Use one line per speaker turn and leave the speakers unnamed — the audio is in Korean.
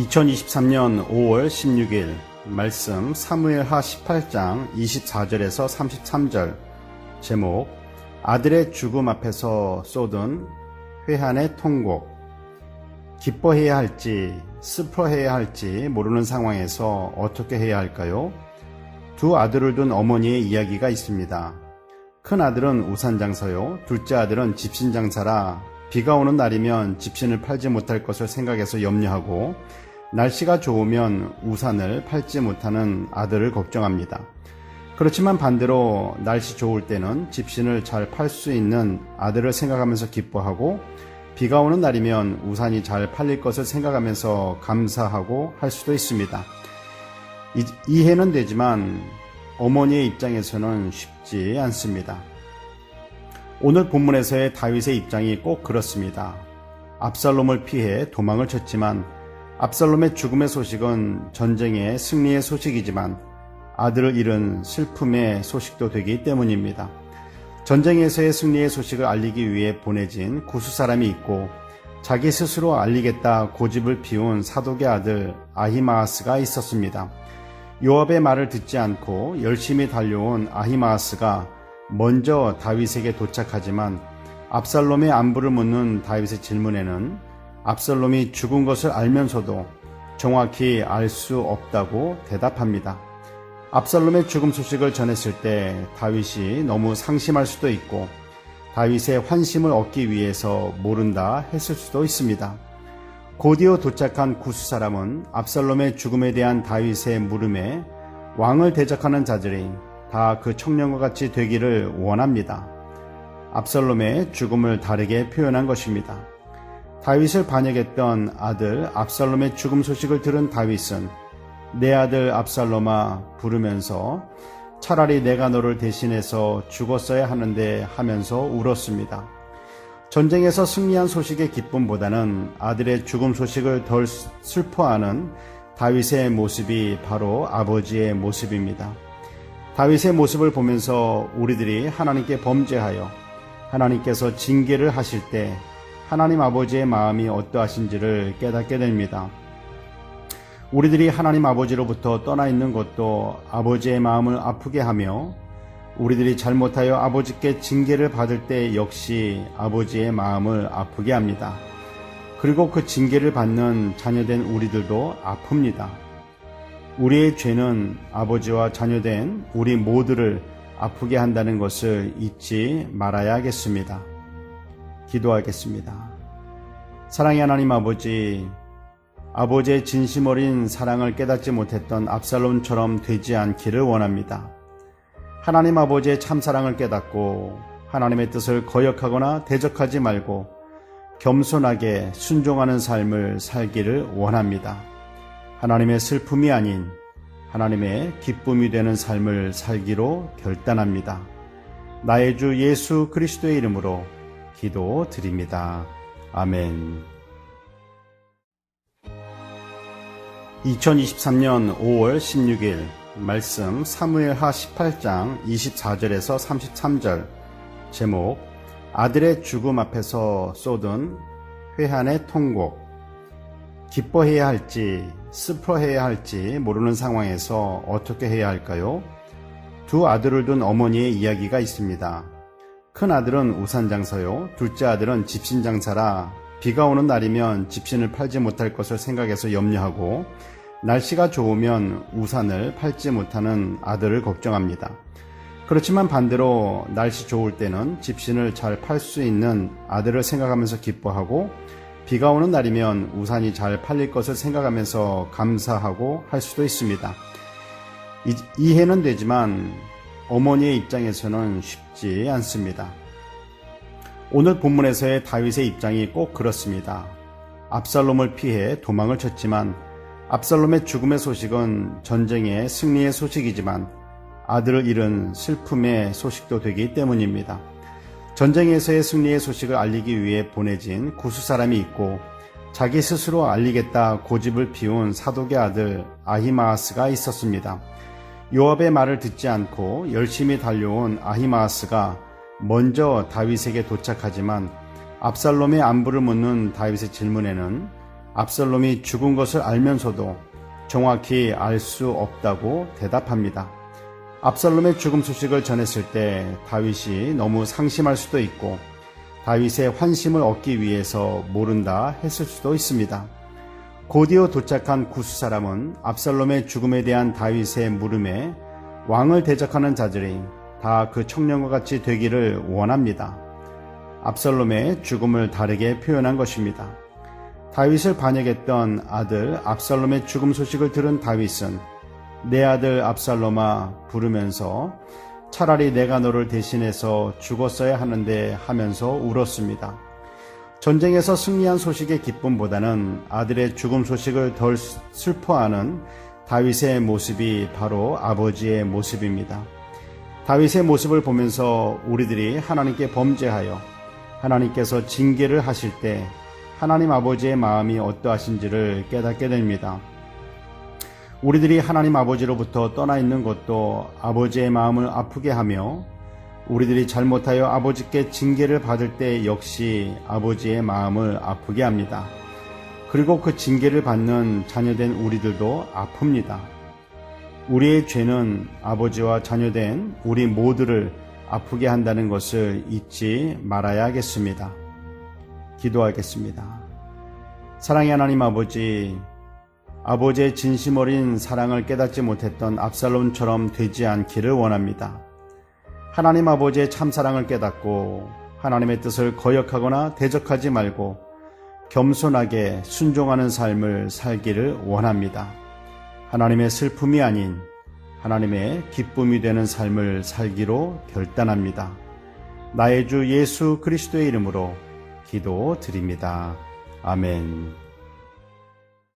2023년 5월 16일 말씀 사무엘하 18장 24절에서 33절. 제목, 아들의 죽음 앞에서 쏟은 회한의 통곡. 기뻐해야 할지 슬퍼해야 할지 모르는 상황에서 어떻게 해야 할까요? 두 아들을 둔 어머니의 이야기가 있습니다. 큰 아들은 우산장사요, 둘째 아들은 집신장사라 비가 오는 날이면 집신을 팔지 못할 것을 생각해서 염려하고, 날씨가 좋으면 우산을 팔지 못하는 아들을 걱정합니다. 그렇지만 반대로 날씨 좋을 때는 집신을 잘 팔 수 있는 아들을 생각하면서 기뻐하고, 비가 오는 날이면 우산이 잘 팔릴 것을 생각하면서 감사하고 할 수도 있습니다. 이해는 되지만 어머니의 입장에서는 쉽지 않습니다. 오늘 본문에서의 다윗의 입장이 꼭 그렇습니다. 압살롬을 피해 도망을 쳤지만 압살롬의 죽음의 소식은 전쟁의 승리의 소식이지만 아들을 잃은 슬픔의 소식도 되기 때문입니다. 전쟁에서의 승리의 소식을 알리기 위해 보내진 구스 사람이 있고, 자기 스스로 알리겠다 고집을 피운 사독의 아들 아히마아스가 있었습니다. 요압의 말을 듣지 않고 열심히 달려온 아히마아스가 먼저 다윗에게 도착하지만 압살롬의 안부를 묻는 다윗의 질문에는 압살롬이 죽은 것을 알면서도 정확히 알 수 없다고 대답합니다. 압살롬의 죽음 소식을 전했을 때 다윗이 너무 상심할 수도 있고, 다윗의 환심을 얻기 위해서 모른다 했을 수도 있습니다. 곧이어 도착한 구스 사람은 압살롬의 죽음에 대한 다윗의 물음에 왕을 대적하는 자들이 다 그 청년과 같이 되기를 원합니다. 압살롬의 죽음을 다르게 표현한 것입니다. 다윗을 반역했던 아들 압살롬의 죽음 소식을 들은 다윗은 내 아들 압살롬아 부르면서 차라리 내가 너를 대신해서 죽었어야 하는데 하면서 울었습니다. 전쟁에서 승리한 소식의 기쁨보다는 아들의 죽음 소식을 덜 슬퍼하는 다윗의 모습이 바로 아버지의 모습입니다. 다윗의 모습을 보면서 우리들이 하나님께 범죄하여 하나님께서 징계를 하실 때 하나님 아버지의 마음이 어떠하신지를 깨닫게 됩니다. 우리들이 하나님 아버지로부터 떠나 있는 것도 아버지의 마음을 아프게 하며, 우리들이 잘못하여 아버지께 징계를 받을 때 역시 아버지의 마음을 아프게 합니다. 그리고 그 징계를 받는 자녀된 우리들도 아픕니다. 우리의 죄는 아버지와 자녀된 우리 모두를 아프게 한다는 것을 잊지 말아야 하겠습니다. 기도하겠습니다. 사랑의 하나님 아버지, 아버지의 진심 어린 사랑을 깨닫지 못했던 압살롬처럼 되지 않기를 원합니다. 하나님 아버지의 참사랑을 깨닫고 하나님의 뜻을 거역하거나 대적하지 말고 겸손하게 순종하는 삶을 살기를 원합니다. 하나님의 슬픔이 아닌 하나님의 기쁨이 되는 삶을 살기로 결단합니다. 나의 주 예수 그리스도의 이름으로 기도드립니다. 아멘. 2023년 5월 16일 말씀 사무엘하 18장 24절에서 33절. 제목, 아들의 죽음 앞에서 쏟은 회한의 통곡. 기뻐해야 할지 슬퍼해야 할지 모르는 상황에서 어떻게 해야 할까요? 두 아들을 둔 어머니의 이야기가 있습니다. 큰 아들은 우산장사요, 둘째 아들은 집신장사라 비가 오는 날이면 집신을 팔지 못할 것을 생각해서 염려하고, 날씨가 좋으면 우산을 팔지 못하는 아들을 걱정합니다. 그렇지만 반대로 날씨 좋을 때는 집신을 잘 팔 수 있는 아들을 생각하면서 기뻐하고, 비가 오는 날이면 우산이 잘 팔릴 것을 생각하면서 감사하고 할 수도 있습니다. 이해는 되지만 어머니의 입장에서는 쉽지 않습니다. 오늘 본문에서의 다윗의 입장이 꼭 그렇습니다. 압살롬을 피해 도망을 쳤지만 압살롬의 죽음의 소식은 전쟁의 승리의 소식이지만 아들을 잃은 슬픔의 소식도 되기 때문입니다. 전쟁에서의 승리의 소식을 알리기 위해 보내진 구스 사람이 있고, 자기 스스로 알리겠다 고집을 피운 사독의 아들 아히마아스가 있었습니다. 요압의 말을 듣지 않고 열심히 달려온 아히마아스가 먼저 다윗에게 도착하지만 압살롬의 안부를 묻는 다윗의 질문에는 압살롬이 죽은 것을 알면서도 정확히 알 수 없다고 대답합니다. 압살롬의 죽음 소식을 전했을 때 다윗이 너무 상심할 수도 있고 다윗의 환심을 얻기 위해서 모른다 했을 수도 있습니다. 곧이어 도착한 구스 사람은 압살롬의 죽음에 대한 다윗의 물음에 왕을 대적하는 자들이 다 그 청년과 같이 되기를 원합니다. 압살롬의 죽음을 다르게 표현한 것입니다. 다윗을 반역했던 아들 압살롬의 죽음 소식을 들은 다윗은 내 아들 압살롬아 부르면서 차라리 내가 너를 대신해서 죽었어야 하는데 하면서 울었습니다. 전쟁에서 승리한 소식의 기쁨보다는 아들의 죽음 소식을 덜 슬퍼하는 다윗의 모습이 바로 아버지의 모습입니다. 다윗의 모습을 보면서 우리들이 하나님께 범죄하여 하나님께서 징계를 하실 때 하나님 아버지의 마음이 어떠하신지를 깨닫게 됩니다. 우리들이 하나님 아버지로부터 떠나 있는 것도 아버지의 마음을 아프게 하며 우리들이 잘못하여 아버지께 징계를 받을 때 역시 아버지의 마음을 아프게 합니다. 그리고 그 징계를 받는 자녀된 우리들도 아픕니다. 우리의 죄는 아버지와 자녀된 우리 모두를 아프게 한다는 것을 잊지 말아야겠습니다. 기도하겠습니다. 사랑의 하나님 아버지, 아버지의 진심 어린 사랑을 깨닫지 못했던 압살롬처럼 되지 않기를 원합니다. 하나님 아버지의 참사랑을 깨닫고 하나님의 뜻을 거역하거나 대적하지 말고 겸손하게 순종하는 삶을 살기를 원합니다. 하나님의 슬픔이 아닌 하나님의 기쁨이 되는 삶을 살기로 결단합니다. 나의 주 예수 그리스도의 이름으로 기도드립니다. 아멘.